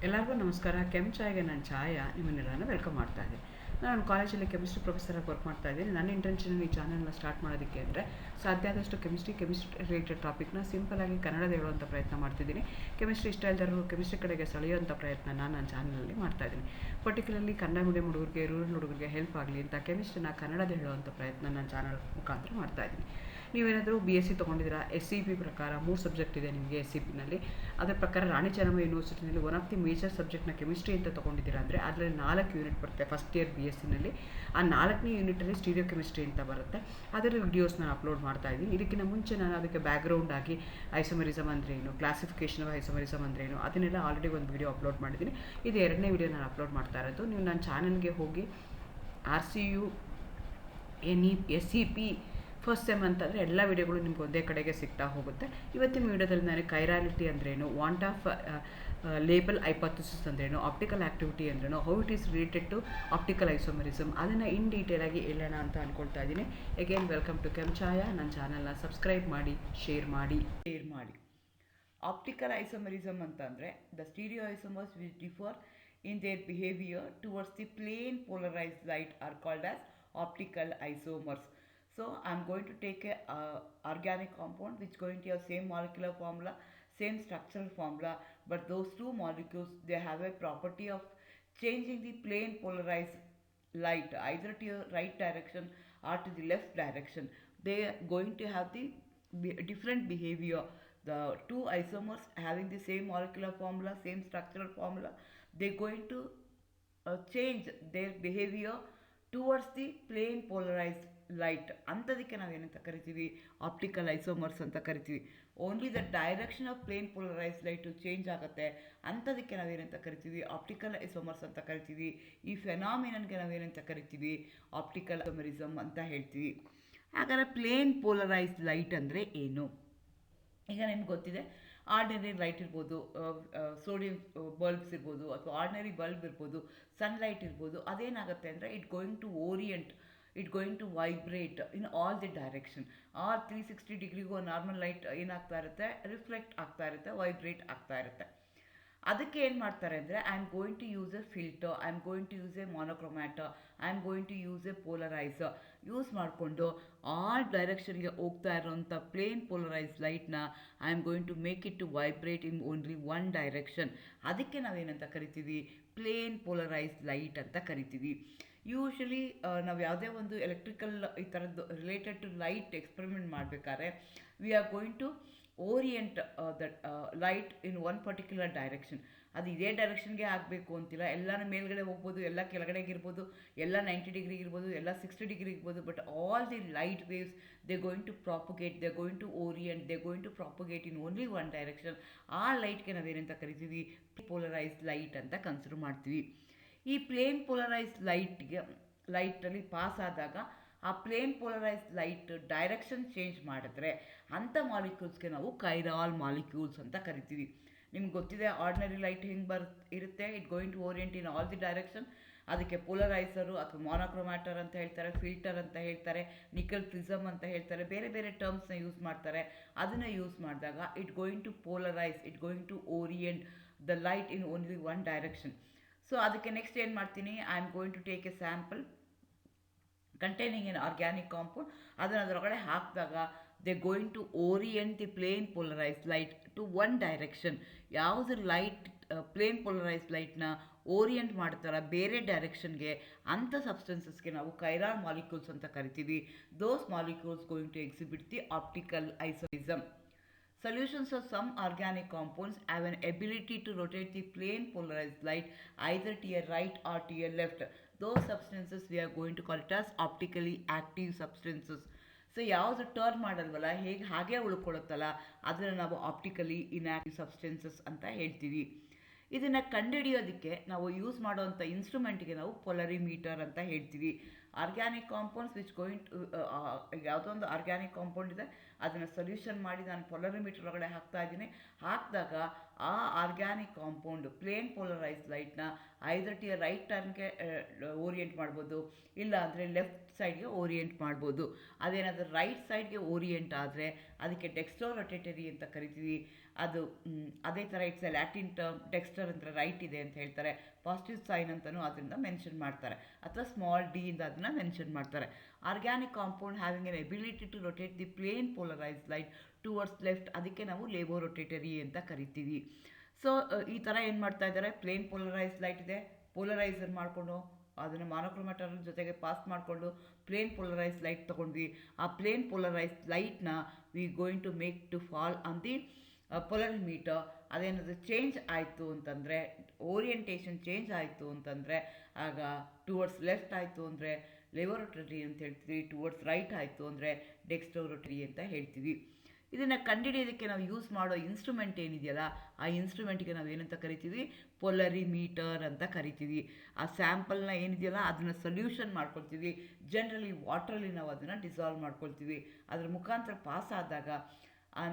ಎಲ್ಲರಿಗೂ ನಮಸ್ಕಾರ. ಚಾಯ್ಗೆ ನಾನು ಛಾಯಾ ನಿಮ್ಮನ್ನೆಲ್ಲರೂ ವೆಲ್ಕಮ್ ಮಾಡ್ತಾ ಇದ್ದೀನಿ. ನಾನು ಕಾಲೇಜಲ್ಲಿ ಕೆಮಿಸ್ಟ್ರಿ ಪ್ರೊಫೆಸರಾಗಿ ವರ್ಕ್ ಮಾಡ್ತಾ ಇದ್ದೀನಿ. ನನ್ನ ಇಂಟೆನ್ಷನ್ ಈ ಚಾನಲ್ನ ಸ್ಟಾರ್ಟ್ ಮಾಡೋದಕ್ಕೆ ಅಂದರೆ ಸಾಧ್ಯ ಆದಷ್ಟು ಕೆಮಿಸ್ಟ್ರಿ ರಿಲೇಟೆಡ್ ಟಾಪಿಕ್ನ ಸಿಂಪಲಾಗಿ ಕನ್ನಡದ ಹೇಳುವಂಥ ಪ್ರಯತ್ನ ಮಾಡ್ತಿದ್ದೀನಿ. ಕೆಮಿಸ್ಟ್ರಿ ಇಷ್ಟ ಇಲ್ಲದರೂ ಕೆಮಿಸ್ಟ್ರಿ ಕಡೆಗೆ ಸೆಳೆಯುವಂಥ ಪ್ರಯತ್ನ ನನ್ನ ಚಾನಲಲ್ಲಿ ಮಾಡ್ತಾಯಿದ್ದೀನಿ. ಪರ್ಟಿಕ್ಯುಲರ್ಲಿ ಕನ್ನಡ ಮೀಡಿಯಂ ಹುಡುಗರಿಗೆ, ರೂರಲ್ ಹುಡುಗರಿಗೆ ಹೆಲ್ಪ್ ಆಗಲಿ ಅಂತ ಕೆಮಿಸ್ಟ್ರಿನ ಕನ್ನಡದ ಹೇಳುವಂಥ ಪ್ರಯತ್ನ ನನ್ನ ಚಾನಲ್ ಮುಖಾಂತರ ಮಾಡ್ತಾಯಿದ್ದೀನಿ. ನೀವೇನಾದರೂ BSc ತೊಗೊಂಡಿದ್ದೀರಾ, SCP ಪ್ರಕಾರ 3 ಸಬ್ಜೆಕ್ಟ್ ಇದೆ ನಿಮಗೆ SCPನಲ್ಲಿ. ಅದರ ಪ್ರಕಾರ ರಾಣಿ ಚೆನ್ನಮ್ಮ ಯೂನಿವರ್ಸಿಟಿನಲ್ಲಿ ಒನ್ ಆಫ್ ದಿ ಮೇಜರ್ ಸಬ್ಜೆಕ್ಟ್ನ ಕೆಮಿಸ್ಟ್ರಿ ಅಂತ ತೊಗೊಂಡಿದ್ದೀರಾ ಅಂದರೆ ಅದರಲ್ಲಿ 4 ಯೂನಿಟ್ ಬರುತ್ತೆ ಫಸ್ಟ್ ಇಯರ್ BScನಲ್ಲಿ. ಆ 4ನೇ ಯೂನಿಟಲ್ಲಿ ಸ್ಟೀರಿಯೋ ಕೆಮಿಸ್ಟ್ರಿ ಅಂತ ಬರುತ್ತೆ. ಅದರ ವಿಡಿಯೋಸ್ ನಾನು ಅಪ್ಲೋಡ್ ಮಾಡ್ತಾ ಇದ್ದೀನಿ. ಇದಕ್ಕಿಂತ ಮುಂಚೆ ನಾನು ಅದಕ್ಕೆ ಬ್ಯಾಕ್ಗ್ರೌಂಡ್ ಆಗಿ ಐಸೋಮರಿಸಮ್ ಅಂದರೆ ಏನು, ಕ್ಲಾಸಿಫಿಕೇಷನ್ ಆಫ್ ಐಸೋಮರಿಸಮ್ ಅಂದರೆ ಏನು, ಅದನ್ನೆಲ್ಲ ಆಲ್ರೆಡಿ ಒಂದು ವಿಡಿಯೋ ಅಪ್ಲೋಡ್ ಮಾಡಿದ್ದೀನಿ. ಇದು 2ನೇ ವಿಡಿಯೋ ನಾನು ಅಪ್ಲೋಡ್ ಮಾಡ್ತಾ ಇರೋದು. ನೀವು ನನ್ನ ಚಾನಲ್ಗೆ ಹೋಗಿ RCU SCP ಫಸ್ಟ್ ಸೆಮ್ ಅಂತಂದರೆ ಎಲ್ಲ ವಿಡಿಯೋಗಳು ನಿಮ್ಗೆ ಒಂದೇ ಕಡೆಗೆ ಸಿಗ್ತಾ ಹೋಗುತ್ತೆ. ಇವತ್ತಿನ ವಿಡಿಯೋದಲ್ಲಿ ನಾನು ಕೈರಾಲಿಟಿ ಅಂದ್ರೇನು, ವಾಂಟ್ ಆಫ್ ಲೇಬಲ್ ಹೈಪೋಥಿಸಿಸ್ ಅಂದ್ರೇನು, ಆಪ್ಟಿಕಲ್ ಆ್ಯಕ್ಟಿವಿಟಿ ಅಂದ್ರೇನು, how it is related to optical isomerism, ಅದನ್ನು ಇನ್ ಡೀಟೇಲಾಗಿ ಹೇಳೋಣ ಅಂತ ಅಂದ್ಕೊಳ್ತಾ ಇದ್ದೀನಿ. Again welcome to Chhaya. ನನ್ನ ಚಾನಲ್ನ ಸಬ್ಸ್ಕ್ರೈಬ್ ಮಾಡಿ, ಶೇರ್ ಮಾಡಿ. ಆಪ್ಟಿಕಲ್ ಐಸೋಮರಿಸಮ್ ಅಂತಂದರೆ the stereo isomers which differ in their behaviour towards the plane polarised light are called as optical isomers. So I'm going to take a organic compound which is going to have same molecular formula, same structural formula, but those two molecules, they have a property of changing the plane polarized light either to your right direction or to the left direction. They are going to have the different behavior. The two isomers having the same molecular formula, same structural formula, they're going to change their behavior towards the plane polarised light. ಅಂಥದಕ್ಕೆ ನಾವೇನಂತ ಕರಿತೀವಿ, optical isomers ಅಂತ ಕರಿತೀವಿ. Only the direction of plane polarized light change ಆಗುತ್ತೆ, ಅಂಥದಕ್ಕೆ ನಾವೇನಂತ ಕರಿತೀವಿ, optical isomers ಅಂತ ಕರಿತೀವಿ. ಈ ಫೆನಾಮಿನನ್ಗೆ ನಾವೇನಂತ ಕರಿತೀವಿ, ಆಪ್ಟಿಕಲ್ ಐಸೋಮರಿಸಮ್ ಅಂತ ಹೇಳ್ತೀವಿ. ಹಾಗಾದರೆ ಪ್ಲೇನ್ ಪೋಲರೈಸ್ಡ್ ಲೈಟ್ ಅಂದರೆ ಏನು? ಈಗ ನಿಮ್ಗೆ ಗೊತ್ತಿದೆ, ಆರ್ಡಿನರಿ ಲೈಟ್ ಇರ್ಬೋದು, ಸೋಡಿಯಂ ಬಲ್ಬ್ಸ್ ಇರ್ಬೋದು, ಅಥವಾ ಆರ್ಡಿನರಿ ಬಲ್ಬ್ ಇರ್ಬೋದು, ಸನ್ಲೈಟ್ ಇರ್ಬೋದು. ಅದೇನಾಗುತ್ತೆ ಅಂದರೆ it going to orient, it going to vibrate in all the direction. 360 ಡಿಗ್ರಿಗೂ ನಾರ್ಮಲ್ ಲೈಟ್ ಏನಾಗ್ತಾ ಇರುತ್ತೆ, ರಿಫ್ಲೆಕ್ಟ್ ಆಗ್ತಾ ಇರುತ್ತೆ, ವೈಬ್ರೇಟ್ ಆಗ್ತಾ ಇರುತ್ತೆ. ಅದಕ್ಕೆ ಏನು ಮಾಡ್ತಾರೆ ಅಂದರೆ I am going to use a filter, I am going to use a monochromator, I am going to use a polarizer use ಮಾಡಿಕೊಂಡು ಆಲ್ ಡೈರೆಕ್ಷನ್ಗೆ ಹೋಗ್ತಾ ಇರೋಂಥ ಪ್ಲೇನ್ ಪೋಲರೈಸ್ ಲೈಟ್ನ I am going to make it to vibrate in only one direction. ಅದಕ್ಕೆ ನಾವೇನಂತ ಕರಿತೀವಿ, plane polarised light ಅಂತ ಕರಿತೀವಿ. ಯೂಶ್ವಲಿ ನಾವು ಯಾವುದೇ ಒಂದು ಎಲೆಕ್ಟ್ರಿಕಲ್ ಈ ಥರದ್ದು ರಿಲೇಟೆಡ್ ಟು ಲೈಟ್ ಎಕ್ಸ್ಪೆರಿಮೆಂಟ್ ಮಾಡಬೇಕಾದ್ರೆ we are going to orient that light in one particular direction. ಅದು ಇದೇ ಡೈರೆಕ್ಷನ್ಗೆ ಆಗಬೇಕು ಅಂತಿಲ್ಲ, ಎಲ್ಲನೂ ಮೇಲ್ಗಡೆ ಹೋಗ್ಬೋದು, ಎಲ್ಲ ಕೆಳಗಡೆಗೆ ಇರ್ಬೋದು, ಎಲ್ಲ 90 ಡಿಗ್ರಿಗೆ ಇರ್ಬೋದು, ಎಲ್ಲ 60 ಡಿಗ್ರಿ ಇರ್ಬೋದು. But all the light waves they going to propagate, they going to orient, they going to propagate in only one direction. ಆ ಲೈಟ್ಗೆ ನಾವೇನಂತ ಕರಿತೀವಿ, ಪೋಲರೈಸ್ಡ್ ಲೈಟ್ ಅಂತ ಕನ್ಸಿಡರ್ ಮಾಡ್ತೀವಿ. ಈ ಪ್ಲೇನ್ ಪೋಲರೈಸ್ಡ್ ಲೈಟಲ್ಲಿ ಪಾಸ್ ಆದಾಗ ಆ plane polarised light direction change ಮಾಡಿದ್ರೆ ಅಂಥ ಮಾಲಿಕ್ಯೂಲ್ಸ್ಗೆ ನಾವು ಕೈರಾಲ್ ಮಾಲಿಕ್ಯೂಲ್ಸ್ ಅಂತ ಕರಿತೀವಿ. ನಿಮ್ಗೆ ಗೊತ್ತಿದೆ, ಆರ್ಡಿನರಿ ಲೈಟ್ ಹಿಂಗೆ ಇರುತ್ತೆ, it going to orient in all the direction. ಅದಕ್ಕೆ ಪೋಲರೈಸರು ಅಥವಾ ಮೊನೋಕ್ರೊಮ್ಯಾಟರ್ ಅಂತ ಹೇಳ್ತಾರೆ, ಫಿಲ್ಟರ್ ಅಂತ ಹೇಳ್ತಾರೆ, ನಿಕಲ್ ಪ್ರಿಸಮ್ ಅಂತ ಹೇಳ್ತಾರೆ, ಬೇರೆ ಬೇರೆ ಟರ್ಮ್ಸ್ನ ಯೂಸ್ ಮಾಡ್ತಾರೆ. ಅದನ್ನು ಯೂಸ್ ಮಾಡಿದಾಗ it going to polarise, it going to orient the light in only one direction. So ಅದಕ್ಕೆ ನೆಕ್ಸ್ಟ್ ಏನು ಮಾಡ್ತೀನಿ, I am going to take a sample containing an organic compound. ಅದನ್ನು ಅದರೊಳಗಡೆ ಹಾಕಿದಾಗ they going to orient the plane polarised light to one direction. ಯಾವುದು light plane polarised ಲೈಟ್ನ orient ಮಾಡ್ತಾರ ಬೇರೆ ಡೈರೆಕ್ಷನ್ಗೆ, ಅಂಥ ಸಬ್ಸ್ಟೆನ್ಸಸ್ಗೆ ನಾವು ಕೈರಾಲ್ ಮಾಲಿಕ್ಯೂಲ್ಸ್ ಅಂತ ಕರಿತೀವಿ. Those molecules going to exhibit the optical isomerism. Solutions of some organic compounds have an ability to rotate the plane polarized light either to your right or to your left. Those substances we are going to call it as optically active substances. So ಯಾವುದು turn ಮಾಡಲ್ವಲ್ಲ, ಹಾಗೆ ಉಳ್ಕೊಳ್ಳುತ್ತಲ್ಲ, ಅದನ್ನು ನಾವು optically inactive substances ಅಂತ ಹೇಳ್ತೀವಿ. ಇದನ್ನು ಕಂಡುಹಿಡಿಯೋದಕ್ಕೆ ನಾವು use ಮಾಡುವಂಥ ಇನ್ಸ್ಟ್ರೂಮೆಂಟ್ಗೆ ನಾವು ಪೊಲರಿಮೀಟರ್ ಅಂತ ಹೇಳ್ತೀವಿ. Organic compounds which going to ಯಾವುದೋ ಒಂದು ಆರ್ಗ್ಯಾನಿಕ್ ಕಾಂಪೌಂಡ್ ಇದೆ, ಅದನ್ನು ಸೊಲ್ಯೂಷನ್ ಮಾಡಿ ನಾನು ಪೊಲರಿಮೀಟರ್ ಒಳಗಡೆ ಹಾಕ್ತಾ ಇದ್ದೀನಿ. ಹಾಕಿದಾಗ ಆ ಆರ್ಗ್ಯಾನಿಕ್ ಕಾಂಪೌಂಡ್ ಪ್ಲೇನ್ ಪೋಲರೈಸ್ ಲೈಟ್ನ ಐದರ್ ಟಿಯ ರೈಟ್ ಟರ್ನ್ಗೆ ಓರಿಯೆಂಟ್ ಮಾಡ್ಬೋದು, ಇಲ್ಲ ಅಂದರೆ ಲೆಫ್ಟ್ ಸೈಡ್ಗೆ ಓರಿಯೆಂಟ್ ಮಾಡ್ಬೋದು. ಅದೇನಾದರೂ ರೈಟ್ ಸೈಡ್ಗೆ ಓರಿಯೆಂಟ್ ಆದರೆ ಅದಕ್ಕೆ ಡೆಕ್ಸ್ಟೋ ರೊಟೇಟರಿ ಅಂತ ಕರಿತೀವಿ. ಅದು ಅದೇ ಥರ it's A Latin term, Dexter ಅಂದರೆ ರೈಟ್ ಇದೆ ಅಂತ ಹೇಳ್ತಾರೆ. ಪಾಸಿಟಿವ್ ಸೈನ್ ಅಂತಲೂ ಅದರಿಂದ ಮೆನ್ಷನ್ ಮಾಡ್ತಾರೆ, ಅಥವಾ ಸ್ಮಾಲ್ ಡಿ ಇಂದ ಅದನ್ನು ಮೆನ್ಷನ್ ಮಾಡ್ತಾರೆ. Organic compound having an ability to rotate the plane polarise light towards left, ಅದಕ್ಕೆ ನಾವು ಲೇಬೋ ರೊಟೇಟರಿ ಅಂತ ಕರಿತೀವಿ. ಸೊ ಈ ಥರ ಏನು ಮಾಡ್ತಾ ಇದ್ದಾರೆ, ಪ್ಲೇನ್ ಪೋಲರೈಸ್ ಲೈಟ್ ಇದೆ, ಪೋಲರೈಸರ್ ಮಾಡಿಕೊಂಡು ಅದನ್ನು ಮಾನೋಕ್ರೋಮೆಟರ್ ಜೊತೆಗೆ ಪಾಸ್ ಮಾಡಿಕೊಂಡು ಪ್ಲೇನ್ ಪೋಲರೈಸ್ ಲೈಟ್ ತೊಗೊಂಡ್ವಿ. ಆ ಪ್ಲೇನ್ ಪೋಲರೈಸ್ ಲೈಟ್ನ we going to make to fall on the polarimeter. ಅದೇನಾದರೂ ಚೇಂಜ್ ಆಯಿತು ಅಂತಂದರೆ, ಓರಿಯೆಂಟೇಷನ್ ಚೇಂಜ್ ಆಯಿತು ಅಂತಂದರೆ, ಆಗ ಟುವರ್ಡ್ಸ್ ಲೆಫ್ಟ್ ಆಯಿತು ಅಂದರೆ ಲೇಬೋ ರೊಟೇಟರಿ ಅಂತ ಹೇಳ್ತೀವಿ, ಟುವರ್ಡ್ಸ್ ರೈಟ್ ಆಯಿತು ಅಂದರೆ ಡೆಕ್ಸ್ಟೋ ರೊಟೇಟರಿ ಅಂತ ಹೇಳ್ತೀವಿ. ಇದನ್ನು ಕಂಡುಹಿಡಿಯೋದಕ್ಕೆ ನಾವು ಯೂಸ್ ಮಾಡೋ ಇನ್ಸ್ಟ್ರೂಮೆಂಟ್ ಏನಿದೆಯಲ್ಲ, ಆ ಇನ್ಸ್ಟ್ರೂಮೆಂಟಿಗೆ ನಾವು ಏನಂತ ಕರಿತೀವಿ, ಪೊಲರಿಮೀಟರ್ ಅಂತ ಕರಿತೀವಿ. ಆ ಸ್ಯಾಂಪಲ್ನ ಏನಿದೆಯಲ್ಲ ಅದನ್ನು ಸೊಲ್ಯೂಷನ್ ಮಾಡ್ಕೊಳ್ತೀವಿ. ಜನರಲಿ ವಾಟ್ರಲ್ಲಿ ನಾವು ಅದನ್ನು ಡಿಸಾಲ್ವ್ ಮಾಡ್ಕೊಳ್ತೀವಿ. ಅದ್ರ ಮುಖಾಂತರ ಪಾಸ್ ಆದಾಗ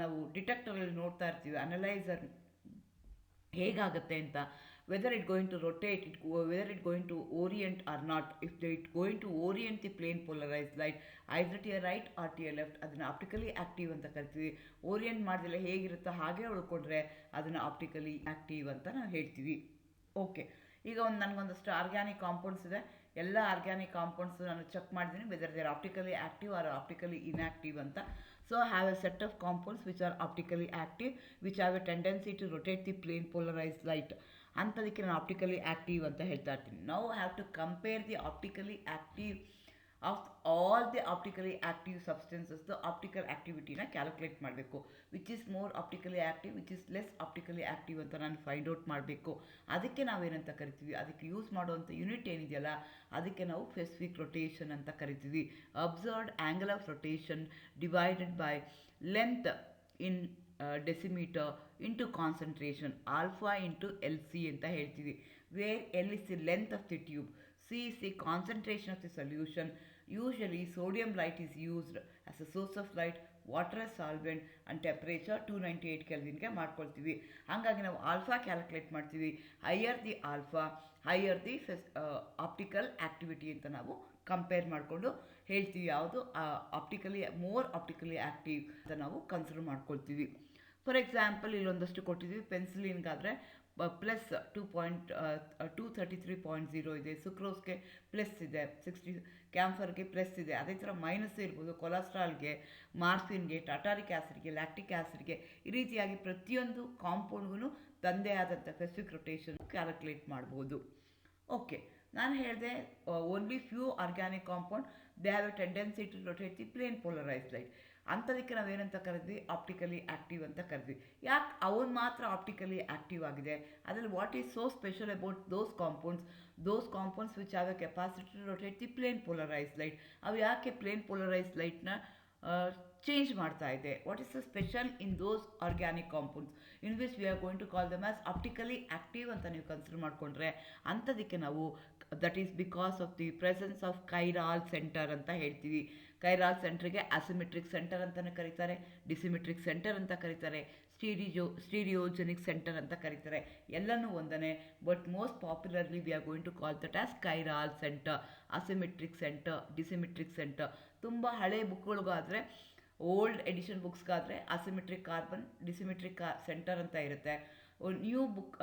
ನಾವು ಡಿಟೆಕ್ಟರಲ್ಲಿ ನೋಡ್ತಾ ಇರ್ತೀವಿ ಅನಲೈಸರ್ ಹೇಗಾಗುತ್ತೆ ಅಂತ, whether it going to rotate, whether it going to orient or not. If it going to orient the plane polarise light either to the right or to the left, ಅದನ್ನು ಆಪ್ಟಿಕಲಿ ಆ್ಯಕ್ಟಿವ್ ಅಂತ ಕರಿತೀವಿ. Orient ಮಾಡಿದ್ರೆ ಹೇಗಿರುತ್ತೋ ಹಾಗೆ ಉಳ್ಕೊಂಡ್ರೆ ಅದನ್ನು optically active ಅಂತ ನಾವು ಹೇಳ್ತೀವಿ. Okay, ಈಗ ನನಗೊಂದಷ್ಟು ಆರ್ಗ್ಯಾನಿಕ್ ಕಾಂಪೌಂಡ್ಸ್ ಇದೆ. ಎಲ್ಲ ಆರ್ಗ್ಯಾನಿಕ್ ಕಾಂಪೌಂಡ್ಸ್ ನಾನು ಚೆಕ್ ಮಾಡಿದ್ದೀನಿ whether they are optically active or optically inactive ಅಂತ. So I have a set of compounds which are optically active, which have a tendency to rotate the plane polarized light. ಅಂಥದಕ್ಕೆ ನಾನು optically active ಅಂತ ಹೇಳ್ತಾ ಇರ್ತೀನಿ. ನಾವು have to compare the optically active of all the optically active ಸಬ್ಸ್ಟೆನ್ಸಸ್ದು optical ಆ್ಯಕ್ಟಿವಿಟಿನ calculate ಮಾಡಬೇಕು. Which is more optically active, which is less optically active ಅಂತ ನಾನು ಫೈಂಡ್ ಔಟ್ ಮಾಡಬೇಕು. ಅದಕ್ಕೆ ನಾವೇನಂತ ಕರಿತೀವಿ, ಅದಕ್ಕೆ ಯೂಸ್ ಮಾಡುವಂಥ ಯೂನಿಟ್ ಏನಿದೆಯಲ್ಲ ಅದಕ್ಕೆ ನಾವು ಸ್ಪೆಸಿಫಿಕ್ ರೊಟೇಷನ್ ಅಂತ ಕರಿತೀವಿ. Observed angle of rotation divided by length in decimetre into concentration, alpha into L C ಅಂತ ಹೇಳ್ತೀವಿ. Where L is the length of the tube, C is the concentration of the solution. Usually sodium light is used as a source of light, water as solvent and temperature 298 ಕೆಲ್ವಿನ್ಗೆ ಮಾಡ್ಕೊಳ್ತೀವಿ. ಹಾಗಾಗಿ ನಾವು alpha calculate ಮಾಡ್ತೀವಿ. Higher the alpha higher the optical activity ಅಂತ ನಾವು compare ಮಾಡಿಕೊಂಡು ಹೇಳ್ತೀವಿ ಯಾವುದು optically more optically active ಅಂತ ನಾವು ಕನ್ಸಿಡರ್ ಮಾಡ್ಕೊಳ್ತೀವಿ. ಫಾರ್ ಎಕ್ಸಾಂಪಲ್ ಇಲ್ಲೊಂದಷ್ಟು ಕೊಟ್ಟಿದ್ದೀವಿ. ಪೆನ್ಸಿಲಿನ್ಗಾದರೆ ಪ್ಲಸ್ 233.0 ಇದೆ, ಸುಕ್ರೋಸ್ಗೆ ಪ್ಲಸ್ ಇದೆ, 60 ಕ್ಯಾಂಫರ್ಗೆ ಪ್ಲಸ್ ಇದೆ. ಅದೇ ಥರ ಮೈನಸ್ ಇರ್ಬೋದು ಕೊಲೆಸ್ಟ್ರಾಲ್ಗೆ, ಮಾರ್ಫಿನ್ಗೆ, ಟಾಟಾರಿಕ್ ಆ್ಯಸಿಡ್ಗೆ, ಲ್ಯಾಕ್ಟಿಕ್ ಆ್ಯಸಿಡ್ಗೆ. ಈ ರೀತಿಯಾಗಿ ಪ್ರತಿಯೊಂದು ಕಾಂಪೌಂಡ್ಗೂ ತಂದೇ ಆದಂಥ ಸ್ಪೆಸಿಫಿಕ್ ರೊಟೇಷನ್ ಕ್ಯಾಲ್ಕುಲೇಟ್ ಮಾಡ್ಬೋದು. ಓಕೆ, ನಾನು ಹೇಳಿದೆ only few organic compound they have a tendency to rotate the plane polarise light. ಅಂಥದಕ್ಕೆ ನಾವೇನಂತ ಕರೆದ್ವಿ, ಆಪ್ಟಿಕಲಿ ಆ್ಯಕ್ಟಿವ್ ಅಂತ ಕರೆದ್ವಿ. ಯಾಕೆ ಅವನು ಮಾತ್ರ ಆಪ್ಟಿಕಲಿ ಆ್ಯಕ್ಟಿವ್ ಆಗಿದೆ? ಅದರಲ್ಲಿ what is so special about those compounds which have a capacity to rotate the plane polarise light? ಅವು ಯಾಕೆ ಪ್ಲೇನ್ ಪೋಲರೈಸ್ ಲೈಟ್ನ ಚೇಂಜ್ ಮಾಡ್ತಾ ಇದೆ? What is the special in those organic compounds in which we are going to call them as optically active ಅಂತ ನೀವು consider ಮಾಡಿಕೊಂಡ್ರೆ, ಅಂಥದಕ್ಕೆ ನಾವು that is because of the presence of chiral center ಅಂತ ಹೇಳ್ತೀವಿ. ಕೈರಾಲ್ ಸೆಂಟ್ರಿಗೆ ಅಸಿಮೆಟ್ರಿಕ್ ಸೆಂಟರ್ ಅಂತಲೇ ಕರೀತಾರೆ, ಡಿಸಿಮೆಟ್ರಿಕ್ ಸೆಂಟರ್ ಅಂತ ಕರೀತಾರೆ, ಸ್ಟೀರಿಯೋಜೆನಿಕ್ ಸೆಂಟರ್ ಅಂತ ಕರೀತಾರೆ. ಎಲ್ಲನೂ ಒಂದನೇ, but most popularly we are going to call that as chiral center, asymmetric center, dissymmetric center. ತುಂಬ ಹಳೆ ಬುಕ್ಗಳಿಗಾದರೆ, ಓಲ್ಡ್ ಎಡಿಷನ್ ಬುಕ್ಸ್ಗಾದರೆ ಅಸಿಮೆಟ್ರಿಕ್ ಕಾರ್ಬನ್, ಡಿಸಿಮೆಟ್ರಿಕ್ ಸೆಂಟರ್ ಅಂತ ಇರುತ್ತೆ. ನ್ಯೂ ಬುಕ್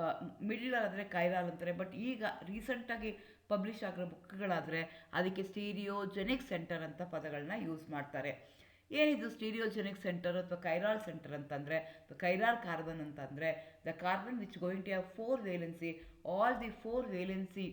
ಮಿಡ್ಲ್ ಆದರೆ ಕೈರಾಲ್ ಅಂತಾರೆ. ಬಟ್ ಈಗ ರೀಸೆಂಟಾಗಿ ಪಬ್ಲಿಷ್ ಆಗಿರೋ ಬುಕ್ಗಳಾದರೆ ಅದಕ್ಕೆ ಸ್ಟೀರಿಯೋಜೆನಿಕ್ ಸೆಂಟರ್ ಅಂತ ಪದಗಳನ್ನ ಯೂಸ್ ಮಾಡ್ತಾರೆ. ಏನಿದು ಸ್ಟೀರಿಯೋಜೆನಿಕ್ ಸೆಂಟರ್ ಅಥವಾ ಕೈರಾಲ್ ಸೆಂಟರ್ ಅಂತಂದರೆ, ಕೈರಾಲ್ ಕಾರ್ಬನ್ ಅಂತಂದರೆ the carbon which going to have 4 valency, all the 4 valency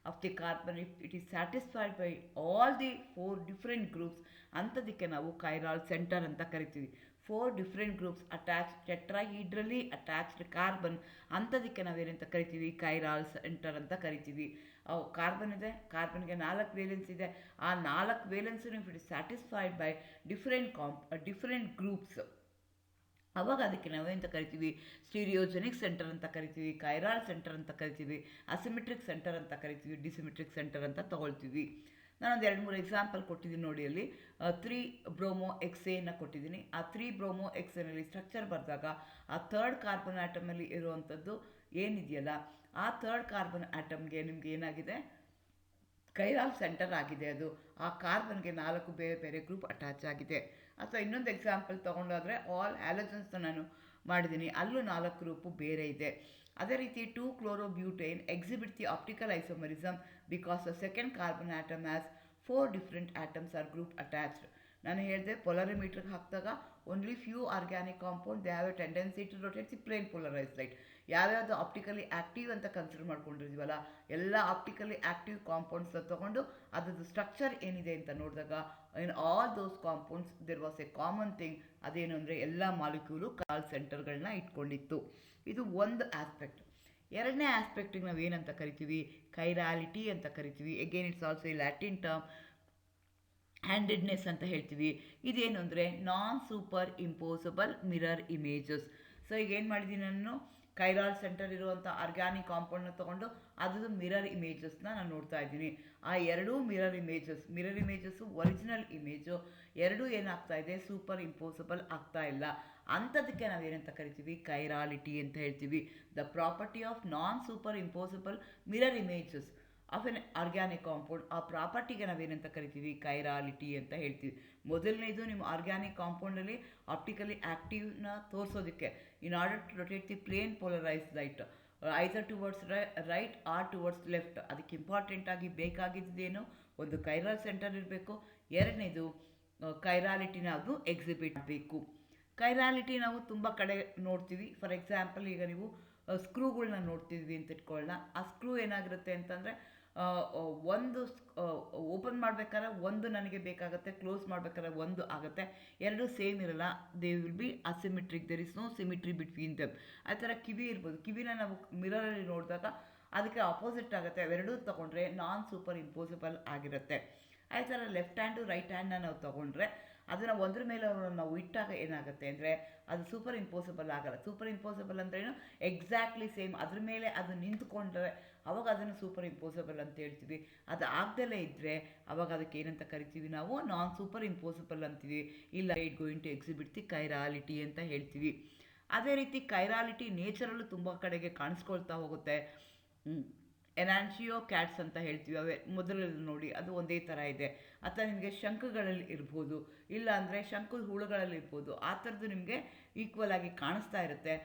of the carbon, if it is satisfied by all the 4 different groups, ಅಂಥದಕ್ಕೆ ನಾವು ಕೈರಾಲ್ ಸೆಂಟರ್ ಅಂತ ಕರಿತೀವಿ. 4 different groups attached, tetrahedrally attached carbon, ಅಂಥದಕ್ಕೆ ನಾವೇನಂತ ಕರಿತೀವಿ, ಕೈರಾಲ್ center ಅಂತ ಕರಿತೀವಿ. Carbon ಇದೆ, ಕಾರ್ಬನ್ಗೆ 4 valence ಇದೆ. ಆ 4 ವೇಲೆನ್ಸಿನ if it is satisfied by different groups, ಅವಾಗ ಅದಕ್ಕೆ ನಾವೇಂತ ಕರಿತೀವಿ, ಸ್ಟೀರಿಯೋಜೆನಿಕ್ ಸೆಂಟರ್ ಅಂತ ಕರಿತೀವಿ, ಕೈರಾಲ್ ಸೆಂಟರ್ ಅಂತ ಕರಿತೀವಿ, ಅಸಿಮೆಟ್ರಿಕ್ ಸೆಂಟರ್ ಅಂತ ಕರಿತೀವಿ, ಡಿಸಿಮೆಟ್ರಿಕ್ ಸೆಂಟರ್ ಅಂತ ತಗೊಳ್ತೀವಿ. ನಾನೊಂದು 2-3 ಎಕ್ಸಾಂಪಲ್ ಕೊಟ್ಟಿದ್ದೀನಿ ನೋಡಿ. ಅಲ್ಲಿ 3 ಬ್ರೋಮೋ ಎಕ್ಸೇನ ಕೊಟ್ಟಿದ್ದೀನಿ. ಆ 3 ಬ್ರೋಮೋ ಎಕ್ಸೇನಲ್ಲಿ ಸ್ಟ್ರಕ್ಚರ್ ಬರೆದಾಗ ಆ ಥರ್ಡ್ ಕಾರ್ಬನ್ ಆಟಮಲ್ಲಿ ಇರುವಂಥದ್ದು ಏನಿದೆಯಲ್ಲ, ಆ ಥರ್ಡ್ ಕಾರ್ಬನ್ ಆಟಮ್ಗೆ ನಿಮ್ಗೆ ಏನಾಗಿದೆ, ಕೈರಾಲ್ ಸೆಂಟರ್ ಆಗಿದೆ. ಅದು ಆ ಕಾರ್ಬನ್ಗೆ 4 ಬೇರೆ ಬೇರೆ ಗ್ರೂಪ್ ಅಟ್ಯಾಚ್ ಆಗಿದೆ. ಅಥವಾ ಇನ್ನೊಂದು ಎಕ್ಸಾಂಪಲ್ ತೊಗೊಂಡಾದರೆ ಆಲ್ ಹ್ಯಾಲಜನ್ಸ್ನ ನಾನು ಮಾಡಿದ್ದೀನಿ, ಅಲ್ಲೂ 4 ಗ್ರೂಪು ಬೇರೆ ಇದೆ. ಅದೇ ರೀತಿ 2-chloroButane exhibit the optical isomerism because the second carbon atom has 4 different atoms or group attached. ನಾನು ಹೇಳಿದೆ ಪೊಲರಿಮೀಟ್ರಿಗೆ ಹಾಕಿದಾಗ only few organic compound they have a tendency to rotate the plane polarise light. ಯಾವ್ಯಾವುದು optically active ಅಂತ consider ಮಾಡ್ಕೊಂಡಿರ್ತೀವಲ್ಲ, ಎಲ್ಲ optically active ಕಾಂಪೌಂಡ್ಸ್ನ ತೊಗೊಂಡು ಅದ್ರದ್ದು ಸ್ಟ್ರಕ್ಚರ್ ಏನಿದೆ ಅಂತ ನೋಡಿದಾಗ in all those compounds there was a common thing. ಅದೇನು ಅಂದರೆ ಎಲ್ಲ ಮಾಲಿಕ್ಯೂಲು ಕಾಲ್ ಸೆಂಟರ್ಗಳನ್ನ ಇಟ್ಕೊಂಡಿತ್ತು. ಇದು ಒಂದು ಆಸ್ಪೆಕ್ಟ್. ಎರಡನೇ ಆಸ್ಪೆಕ್ಟಿಗೆ ನಾವು ಏನಂತ ಕರಿತೀವಿ, ಕೈರಾಲಿಟಿ ಅಂತ ಕರಿತೀವಿ. Again it's also a Latin term. Handedness ಅಂತ ಹೇಳ್ತೀವಿ. ಇದೇನು ಅಂದರೆ non super imposable mirror images. So ಈಗ ಏನು ಮಾಡಿದ್ದೀನಿ, ನಾನು ಕೈರಾಲ್ ಸೆಂಟರ್ ಇರುವಂಥ ಆರ್ಗ್ಯಾನಿಕ್ ಕಾಂಪೌಂಡ್ನ ತೊಗೊಂಡು ಅದ್ರದ್ದು ಮಿರರ್ ಇಮೇಜಸ್ನ ನಾನು ನೋಡ್ತಾ ಇದ್ದೀನಿ. ಆ ಎರಡೂ ಮಿರರ್ ಇಮೇಜಸ್ಸು ಒರಿಜಿನಲ್ ಇಮೇಜು ಎರಡೂ ಏನಾಗ್ತಾ ಇದೆ, ಸೂಪರ್ ಇಂಪೋಸಬಲ್ ಆಗ್ತಾ ಇಲ್ಲ. ಅಂಥದಕ್ಕೆ ನಾವೇನಂತ ಕರಿತೀವಿ, ಕೈರಾಲಿಟಿ ಅಂತ ಹೇಳ್ತೀವಿ. The property of non super imposable mirror images of an organic compound, ಆ ಪ್ರಾಪರ್ಟಿಗೆ ನಾವೇನಂತ ಕರಿತೀವಿ, ಕೈರಾಲಿಟಿ ಅಂತ ಹೇಳ್ತೀವಿ. ಮೊದಲನೇದು, ನಿಮ್ಮ ಆರ್ಗ್ಯಾನಿಕ್ ಕಾಂಪೌಂಡಲ್ಲಿ ಆಪ್ಟಿಕಲಿ ಆ್ಯಕ್ಟಿವ್ನ ತೋರಿಸೋದಕ್ಕೆ in order to rotate the plane polarise light either towards right or towards left, ಅದಕ್ಕೆ ಇಂಪಾರ್ಟೆಂಟಾಗಿ ಬೇಕಾಗಿದ್ದೇನು, ಒಂದು ಕೈರಾಲ್ ಸೆಂಟರ್ ಇರಬೇಕು. ಎರಡನೇದು ಕೈರಾಲಿಟಿನ ಅದು ಎಕ್ಸಿಬಿಟ್ ಮಾಡಬೇಕು. ಕೈರಾಲಿಟಿ ನಾವು ತುಂಬ ಕಡೆ ನೋಡ್ತೀವಿ. ಫಾರ್ ಎಕ್ಸಾಂಪಲ್, ಈಗ ನೀವು ಸ್ಕ್ರೂಗಳನ್ನ ನೋಡ್ತಿದ್ವಿ ಅಂತ ಇಟ್ಕೊಳ್ಳೋಣ. ಆ ಸ್ಕ್ರೂ ಏನಾಗಿರುತ್ತೆ ಅಂತಂದರೆ, ಒಂದು ಓಪನ್ ಮಾಡಬೇಕಾದ್ರೆ ಒಂದು ನನಗೆ ಬೇಕಾಗುತ್ತೆ, ಕ್ಲೋಸ್ ಮಾಡಬೇಕಾದ್ರೆ ಒಂದು ಆಗುತ್ತೆ, ಎರಡು ಸೇಮ್ ಇರಲ್ಲ. They will be asymmetric, there is no symmetry between them. ಆ ಥರ ಕಿವಿ ಇರ್ಬೋದು, ಕಿವಿನ ನಾವು ಮಿರರಲ್ಲಿ ನೋಡಿದಾಗ ಅದಕ್ಕೆ ಆಪೋಸಿಟ್ ಆಗುತ್ತೆ. ಅವೆರಡೂ ತೊಗೊಂಡ್ರೆ ನಾನ್ ಸೂಪರ್ ಇಂಪೋಸಿಬಲ್ ಆಗಿರುತ್ತೆ. ಅದೇ ಥರ ಲೆಫ್ಟ್ ಹ್ಯಾಂಡು ರೈಟ್ ಹ್ಯಾಂಡ್ನ ನಾವು ತೊಗೊಂಡ್ರೆ ಅದನ್ನು ಒಂದ್ರ ಮೇಲೆ ನಾವು ಇಟ್ಟಾಗ ಏನಾಗುತ್ತೆ ಅಂದರೆ ಅದು ಸೂಪರ್ ಇಂಪೋಸಿಬಲ್ ಆಗಲ್ಲ. ಸೂಪರ್ ಇಂಪೋಸಿಬಲ್ ಅಂದ್ರೇನು, ಎಕ್ಸಾಕ್ಟ್ಲಿ ಸೇಮ್ ಅದ್ರ ಮೇಲೆ ಅದು ನಿಂತ್ಕೊಂಡ್ರೆ ಅವಾಗ ಅದನ್ನು ಸೂಪರ್ ಇಂಪೋಸಿಬಲ್ ಅಂತ ಹೇಳ್ತೀವಿ. ಅದು ಆಗ್ದಲೇ ಇದ್ದರೆ ಅವಾಗ ಅದಕ್ಕೆ ಏನಂತ ಕರಿತೀವಿ, ನಾವು ನಾನ್ ಸೂಪರ್ ಇಂಪೋಸಿಬಲ್ ಅಂತೀವಿ. ಇಲ್ಲ, it going to exhibit the chirality ಅಂತ ಹೇಳ್ತೀವಿ. ಅದೇ ರೀತಿ ಕೈರಾಲಿಟಿ ನೇಚರಲ್ಲೂ ತುಂಬ ಕಡೆಗೆ ಕಾಣಿಸ್ಕೊಳ್ತಾ ಹೋಗುತ್ತೆ. ಎನಾನ್ಶಿಯೋ ಕ್ಯಾಟ್ಸ್ ಅಂತ ಹೇಳ್ತೀವಿ, ಅವೇ ಮೊದಲಲ್ಲಿ ನೋಡಿ ಅದು ಒಂದೇ ಥರ ಇದೆ. ಅಥವಾ ನಿಮಗೆ ಶಂಖಗಳಲ್ಲಿ ಇರ್ಬೋದು, ಇಲ್ಲ ಅಂದರೆ ಶಂಖದ ಹುಳುಗಳಲ್ಲಿ ಇರ್ಬೋದು. ಆ ಥರದ್ದು ನಿಮಗೆ ಈಕ್ವಲ್ ಆಗಿ ಕಾಣಿಸ್ತಾ ಇರುತ್ತೆ.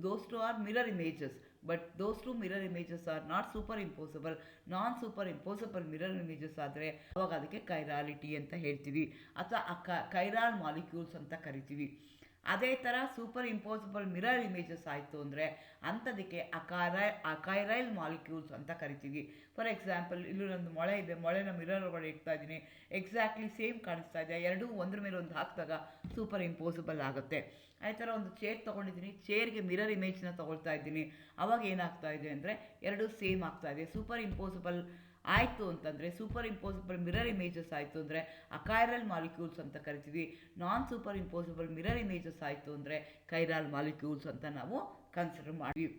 Those two are mirror images, but those two mirror images are not superimposable. Non superimposable mirror images ಆದರೆ ಅವಾಗ ಅದಕ್ಕೆ ಕೈರಾಲಿಟಿ ಅಂತ ಹೇಳ್ತೀವಿ, ಅಥವಾ ಕೈರಾಲ್ ಮಾಲಿಕ್ಯೂಲ್ಸ್ ಅಂತ ಕರಿತೀವಿ. ಅದೇ ಥರ ಸೂಪರ್ ಇಂಪೋಸಿಬಲ್ ಮಿರರ್ ಇಮೇಜಸ್ ಆಯಿತು ಅಂದರೆ ಅಂಥದಕ್ಕೆ ಅಕೈರೈಲ್ ಮಾಲಿಕ್ಯೂಲ್ಸ್ ಅಂತ ಕರಿತೀವಿ. ಫಾರ್ ಎಕ್ಸಾಂಪಲ್, ಇಲ್ಲಿ ಒಂದು ಮೊಳೆ ಇದೆ, ಮೊಳೆನ ಮಿರರ್ ಒಳಗಡೆ ಇಡ್ತಾ ಇದ್ದೀನಿ, ಎಕ್ಸಾಕ್ಟ್ಲಿ ಸೇಮ್ ಕಾಣಿಸ್ತಾ ಇದೆ, ಎರಡೂ ಒಂದ್ರ ಮೇಲೆ ಒಂದು ಹಾಕಿದಾಗ ಸೂಪರ್ ಇಂಪೋಸಿಬಲ್ ಆಗುತ್ತೆ. ಅದೇ ಥರ ಒಂದು ಚೇರ್ ತೊಗೊಂಡಿದ್ದೀನಿ, ಚೇರ್ಗೆ ಮಿರರ್ ಇಮೇಜ್ನ ತೊಗೊಳ್ತಾ ಇದ್ದೀನಿ, ಅವಾಗ ಏನಾಗ್ತಾ ಇದೆ ಅಂದರೆ ಎರಡೂ ಸೇಮ್ ಆಗ್ತಾ ಇದೆ. ಸೂಪರ್ ಇಂಪೋಸಿಬಲ್ ಆಯಿತು ಅಂತಂದರೆ, ಸೂಪರ್ ಇಂಪೋಸಿಬಲ್ ಮಿರರ್ ಇಮೇಜಸ್ ಆಯಿತು ಅಂದರೆ ಅಕೈರಲ್ ಮಾಲಿಕ್ಯೂಲ್ಸ್ ಅಂತ ಕರಿತೀವಿ. ನಾನ್ ಸೂಪರ್ ಇಂಪೋಸಿಬಲ್ ಮಿರರ್ ಇಮೇಜಸ್ ಆಯಿತು ಅಂದರೆ ಕೈರಾಲ್ ಮಾಲಿಕ್ಯೂಲ್ಸ್ ಅಂತ ನಾವು ಕನ್ಸಿಡರ್ ಮಾಡ್ತೀವಿ.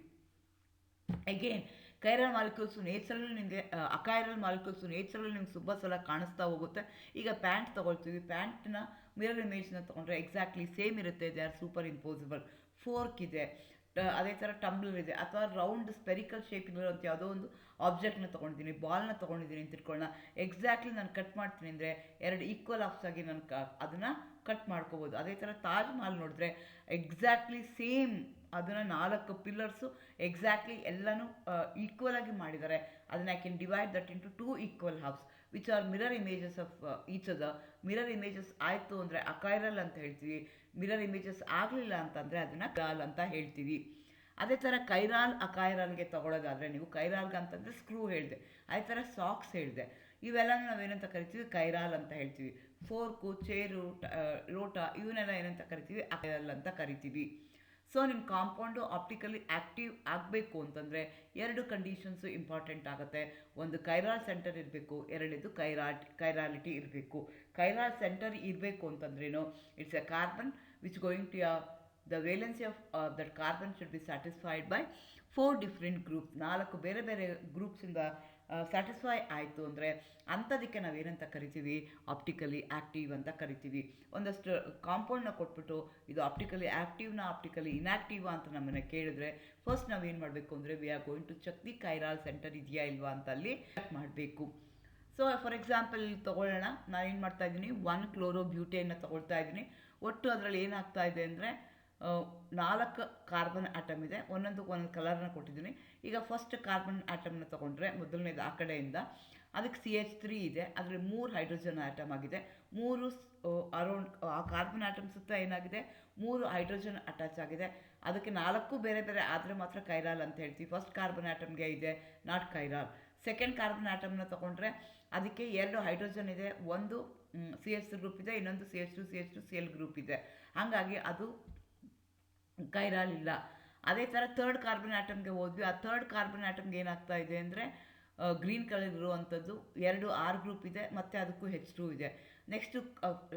ಅಗೇನ್ ಕೈರಲ್ ಮಾಲಿಕ್ಯೂಲ್ಸು ನೇಚರಲ್ಲಿ ನಿಮಗೆ, ಅಕೈರಲ್ ಮಾಲಿಕ್ಯೂಲ್ಸು ನೇಚರಲ್ಲಿ ನಿಮ್ಗೆ ತುಂಬ ಸಲ ಕಾಣಿಸ್ತಾ ಹೋಗುತ್ತೆ. ಈಗ ಪ್ಯಾಂಟ್ ತೊಗೊಳ್ತೀವಿ, ಪ್ಯಾಂಟ್ನ ಮಿರರ್ ಇಮೇಜ್ನ ತೊಗೊಂಡ್ರೆ ಎಕ್ಸಾಕ್ಟ್ಲಿ ಸೇಮ್ ಇರುತ್ತೆ, they are super impossible. Fork ಇದೆ, ಅದೇ ಥರ ಟಂಬ್ಲರ್ ಇದೆ, ಅಥವಾ ರೌಂಡ್ ಸ್ಪೆರಿಕಲ್ ಶೇಪಿಗಿರೋಂಥ ಯಾವುದೋ ಒಂದು ಆಬ್ಜೆಕ್ಟ್ನ ತೊಗೊಂಡಿದ್ದೀನಿ, ಬಾಲ್ನ ತೊಗೊಂಡಿದ್ದೀನಿ ಅಂತ ಇಟ್ಕೊಳ್ಳೋಣ. ಎಕ್ಸಾಕ್ಟ್ಲಿ ನಾನು ಕಟ್ ಮಾಡ್ತೀನಿ ಅಂದರೆ ಎರಡು ಈಕ್ವಲ್ ಆಫ್ಸ್ ಆಗಿ ನಾನು ಅದನ್ನು ಕಟ್ ಮಾಡ್ಕೋಬೋದು. ಅದೇ ಥರ ತಾಜ್ ಮಹಲ್ ನೋಡಿದ್ರೆ ಎಕ್ಸಾಕ್ಟ್ಲಿ ಸೇಮ್ ಅದನ್ನು 4 ಪಿಲ್ಲರ್ಸು ಎಕ್ಸಾಕ್ಟ್ಲಿ ಎಲ್ಲನೂ ಈಕ್ವಲ್ ಆಗಿ ಮಾಡಿದ್ದಾರೆ. ಅದನ್ನು I can divide that into 2 equal halves which are mirror images of each other. Mirror images ಆಯಿತು ಅಂದರೆ ಅಕೈರಲ್ ಅಂತ ಹೇಳ್ತೀವಿ. ಮಿರರ್ ಇಮೇಜಸ್ ಆಗಲಿಲ್ಲ ಅಂತಂದರೆ ಅದನ್ನು ಕೈರಾಲ್ ಅಂತ ಹೇಳ್ತೀವಿ. ಅದೇ ಥರ ಕೈರಾಲ್ ಅಕೈರಾಲ್ಗೆ ತೊಗೊಳೋದಾದರೆ, ನೀವು ಕೈರಾಲ್ಗೆ ಅಂತಂದರೆ ಸ್ಕ್ರೂ ಹೇಳಿದೆ, ಅದೇ ಥರ ಸಾಕ್ಸ್ ಹೇಳಿದೆ, ಇವೆಲ್ಲ ನಾವೇನಂತ ಕರಿತೀವಿ, ಕೈರಾಲ್ ಅಂತ ಹೇಳ್ತೀವಿ. ಫೋರ್ಕು, ಚೇರು, ಲೋಟ ಇವನ್ನೆಲ್ಲ ಏನಂತ ಕರಿತೀವಿ, ಅಕೈರಲ್ ಅಂತ ಕರಿತೀವಿ. ಸೊ ನಿಮ್ಮ ಕಾಂಪೌಂಡು ಆಪ್ಟಿಕಲಿ ಆ್ಯಕ್ಟಿವ್ ಆಗಬೇಕು ಅಂತಂದರೆ 2 ಕಂಡೀಷನ್ಸು ಇಂಪಾರ್ಟೆಂಟ್ ಆಗುತ್ತೆ. ಒಂದು ಕೈರಾಲ್ ಸೆಂಟರ್ ಇರಬೇಕು, ಎರಡನೇದು ಕೈರಾಲಿಟಿ ಇರಬೇಕು. ಕೈರಾಲ್ ಸೆಂಟರ್ ಇರಬೇಕು ಅಂತಂದ್ರೇನು, it's a carbon which going to the valency of that carbon should be satisfied by 4 different groups. 4 ಬೇರೆ ಬೇರೆ ಗ್ರೂಪ್ಸಿಂದ ಸ್ಯಾಟಿಸ್ಫೈ ಆಯಿತು ಅಂದರೆ ಅಂಥದಕ್ಕೆ ನಾವೇನಂತ ಕರಿತೀವಿ, ಆಪ್ಟಿಕಲಿ ಆ್ಯಕ್ಟಿವ್ ಅಂತ ಕರಿತೀವಿ. ಒಂದಷ್ಟು ಕಾಂಪೌಂಡ್ನ ಕೊಟ್ಬಿಟ್ಟು ಇದು ಆಪ್ಟಿಕಲಿ ಆ್ಯಕ್ಟಿವ್ನ ಆಪ್ಟಿಕಲಿ ಇನ್ಯಾಕ್ಟಿವ್ ಅಂತ ನಮ್ಮನ್ನು ಕೇಳಿದ್ರೆ ಫಸ್ಟ್ ನಾವೇನು ಮಾಡಬೇಕು ಅಂದರೆ we are going to check the chiral center ಇದೆಯಾ ಇಲ್ವಾ ಅಂತ ಅಲ್ಲಿ ಚೆಕ್ ಮಾಡಬೇಕು. ಸೊ ಫಾರ್ ಎಕ್ಸಾಂಪಲ್ ತೊಗೊಳ್ಳೋಣ, ನಾನೇನು ಮಾಡ್ತಾ ಇದ್ದೀನಿ, 1 ಕ್ಲೋರೋಬ್ಯೂಟೇನ್ನ ತೊಗೊಳ್ತಾ ಇದ್ದೀನಿ. ಒಟ್ಟು ಅದರಲ್ಲಿ ಏನಾಗ್ತಾ ಇದೆ ಅಂದರೆ 4 ಕಾರ್ಬನ್ ಆಟಮ್ ಇದೆ, ಒಂದೊಂದು ಕಲರ್ನ ಕೊಟ್ಟಿದ್ದೀನಿ. ಈಗ ಫಸ್ಟ್ ಕಾರ್ಬನ್ ಆಟಮ್ನ ತೊಗೊಂಡ್ರೆ ಮೊದಲನೇದು ಆ ಕಡೆಯಿಂದ, ಅದಕ್ಕೆ CH3 ಇದೆ, ಅದರಲ್ಲಿ 3 ಹೈಡ್ರೋಜನ್ ಆಟಮ್ ಆಗಿದೆ. 3 ಅರೌಂಡ್ ಆ ಕಾರ್ಬನ್ ಆಟಮ್ ಸುತ್ತ ಏನಾಗಿದೆ, 3 ಹೈಡ್ರೋಜನ್ ಅಟ್ಯಾಚ್ ಆಗಿದೆ. ಅದಕ್ಕೆ 4 ಬೇರೆ ಬೇರೆ ಆದರೆ ಮಾತ್ರ ಕೈರಾಲ್ ಅಂತ ಹೇಳ್ತೀವಿ. ಫಸ್ಟ್ ಕಾರ್ಬನ್ ಆಟಮ್ಗೆ ಇದೆ, ನಾಟ್ ಕೈರಾಲ್. ಸೆಕೆಂಡ್ ಕಾರ್ಬನ್ ಆಟಮ್ನ ತೊಗೊಂಡ್ರೆ ಅದಕ್ಕೆ 2 ಹೈಡ್ರೋಜನ್ ಇದೆ, ಒಂದು CH3 ಗ್ರೂಪ್ ಇದೆ, ಇನ್ನೊಂದು CH2Cl ಗ್ರೂಪ್ ಇದೆ. ಹಾಗಾಗಿ ಅದು ಕೈರಾಲ್ ಇಲ್ಲ. ಅದೇ ಥರ ಥರ್ಡ್ ಕಾರ್ಬನ್ ಆಟಮ್ಗೆ ಹೋದ್ವಿ. ಆ ಥರ್ಡ್ ಕಾರ್ಬನ್ ಆಟಮ್ಗೆ ಏನಾಗ್ತಾ ಇದೆ ಅಂದರೆ ಗ್ರೀನ್ ಕಲರ್ ಇರುವಂಥದ್ದು 2 R ಗ್ರೂಪ್ ಇದೆ, ಮತ್ತು ಅದಕ್ಕೂ H2 ಇದೆ. ನೆಕ್ಸ್ಟು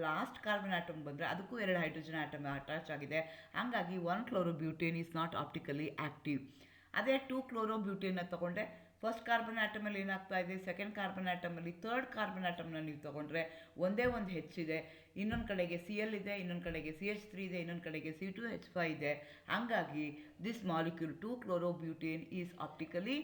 ಲಾಸ್ಟ್ ಕಾರ್ಬನ್ ಆಟಮ್ ಬಂದರೆ ಅದಕ್ಕೂ 2 ಹೈಡ್ರೋಜನ್ ಆಟಮ್ ಅಟ್ಯಾಚ್ ಆಗಿದೆ. ಹಾಗಾಗಿ 1 ಕ್ಲೋರೋಬ್ಯೂಟೇನ್ ಈಸ್ ನಾಟ್ ಆಪ್ಟಿಕಲಿ ಆ್ಯಕ್ಟಿವ್. ಅದೇ 2 ಕ್ಲೋರೋಬ್ಯೂಟೇನ್ನ ತೊಗೊಂಡೆ, ಫಸ್ಟ್ ಕಾರ್ಬನ್ ಆಟಮಲ್ಲಿ ಏನಾಗ್ತಾ ಇದೆ, ಸೆಕೆಂಡ್ ಕಾರ್ಬನ್ ಆಟಮಲ್ಲಿ ಥರ್ಡ್ ಕಾರ್ಬನ್ ಆಟಮ್ನ ನೀವು ತೊಗೊಂಡ್ರೆ ಒಂದೇ ಒಂದು ಹೆಚ್ಚಿದೆ, ಇನ್ನೊಂದು ಕಡೆಗೆ Cl ಇದೆ, ಇನ್ನೊಂದು ಕಡೆಗೆ CH3 ಇದೆ, ಇನ್ನೊಂದು ಕಡೆಗೆ C2H5 ಇದೆ. ಹಾಗಾಗಿ this molecule 2 chlorobutane is optically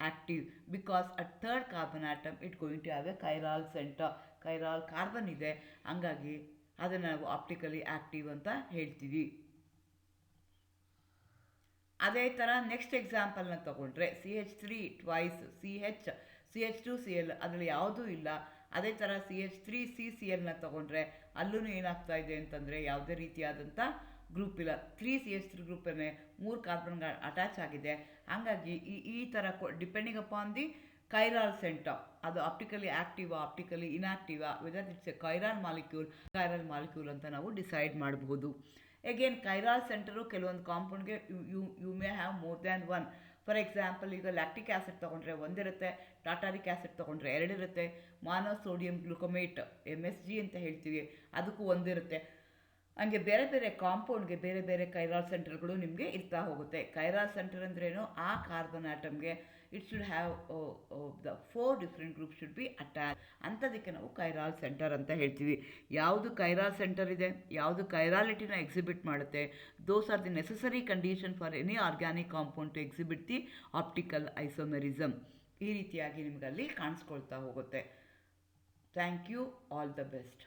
active because at third carbon atom it going to have a chiral center. Chiral carbon ಇದೆ, ಹಂಗಾಗಿ ಅದನ್ನು ನಾವು ಆಪ್ಟಿಕಲಿ ಆ್ಯಕ್ಟಿವ್ ಅಂತ ಹೇಳ್ತೀವಿ. ಅದೇ ಥರ ನೆಕ್ಸ್ಟ್ ಎಕ್ಸಾಂಪಲ್ನ ತೊಗೊಂಡ್ರೆ CH3 ಟ್ವೈಸ್ CH2Cl ಅದರಲ್ಲಿ ಯಾವುದೂ ಇಲ್ಲ. ಅದೇ ಥರ CH3CClನ ತೊಗೊಂಡ್ರೆ ಅಲ್ಲೂ ಏನಾಗ್ತಾ ಇದೆ ಅಂತಂದರೆ ಯಾವುದೇ ರೀತಿಯಾದಂಥ ಗ್ರೂಪ್ ಇಲ್ಲ. 3 CH3 ಗ್ರೂಪನ್ನೇ 3 ಕಾರ್ಬನ್ಗಳು ಅಟ್ಯಾಚ್ ಆಗಿದೆ. ಹಾಗಾಗಿ ಈ ಥರ depending upon the chiral center, ಅದು ಆಪ್ಟಿಕಲಿ ಆ್ಯಕ್ಟಿವಾ ಆಪ್ಟಿಕಲಿ ಇನ್ಆ್ಯಕ್ಟಿವಾ, whether it's a chiral molecule ಅಂತ ನಾವು ಡಿಸೈಡ್ ಮಾಡಬಹುದು. ಎಗೇನ್ ಕೈರಾಲ್ ಸೆಂಟರು ಕೆಲವೊಂದು ಕಾಂಪೌಂಡ್ಗೆ you may have more than 1. For example ಈಗ ಲ್ಯಾಕ್ಟಿಕ್ ಆ್ಯಸಿಡ್ ತೊಗೊಂಡ್ರೆ ಒಂದಿರುತ್ತೆ, ಟಾಟಾರಿಕ್ ಆ್ಯಸಿಡ್ ತೊಗೊಂಡ್ರೆ 2 ಇರುತ್ತೆ, ಮಾನೋಸೋಡಿಯಂ ಗ್ಲುಕೋಮೇಟ್ MSG ಅಂತ ಹೇಳ್ತೀವಿ, ಅದಕ್ಕೂ ಒಂದಿರುತ್ತೆ. ಹಂಗೆ ಬೇರೆ ಬೇರೆ ಕಾಂಪೌಂಡ್ಗೆ ಬೇರೆ ಬೇರೆ ಕೈರಾಲ್ ಸೆಂಟರ್ಗಳು ನಿಮಗೆ ಇರ್ತಾ ಹೋಗುತ್ತೆ. ಕೈರಾಲ್ ಸೆಂಟರ್ ಅಂದ್ರೇನು, ಆ ಕಾರ್ಬನ್ ಆಟಮ್ಗೆ it should have the 4 different group should be attach. ಅಂಥದಕ್ಕೆ ನಾವು ಕೈರಾಲ್ ಸೆಂಟರ್ ಅಂತ ಹೇಳ್ತೀವಿ. ಯಾವುದು ಕೈರಾಲ್ ಸೆಂಟರ್ ಇದೆ, ಯಾವುದು ಕೈರಾಲಿಟಿನ ಎಕ್ಸಿಬಿಟ್ ಮಾಡುತ್ತೆ, those are the necessary condition for any organic compound to exhibit the optical isomerism. ಈ ರೀತಿಯಾಗಿ ನಿಮಗಲ್ಲಿ ಕಾಣಿಸ್ಕೊಳ್ತಾ ಹೋಗುತ್ತೆ. Thank you, all the best.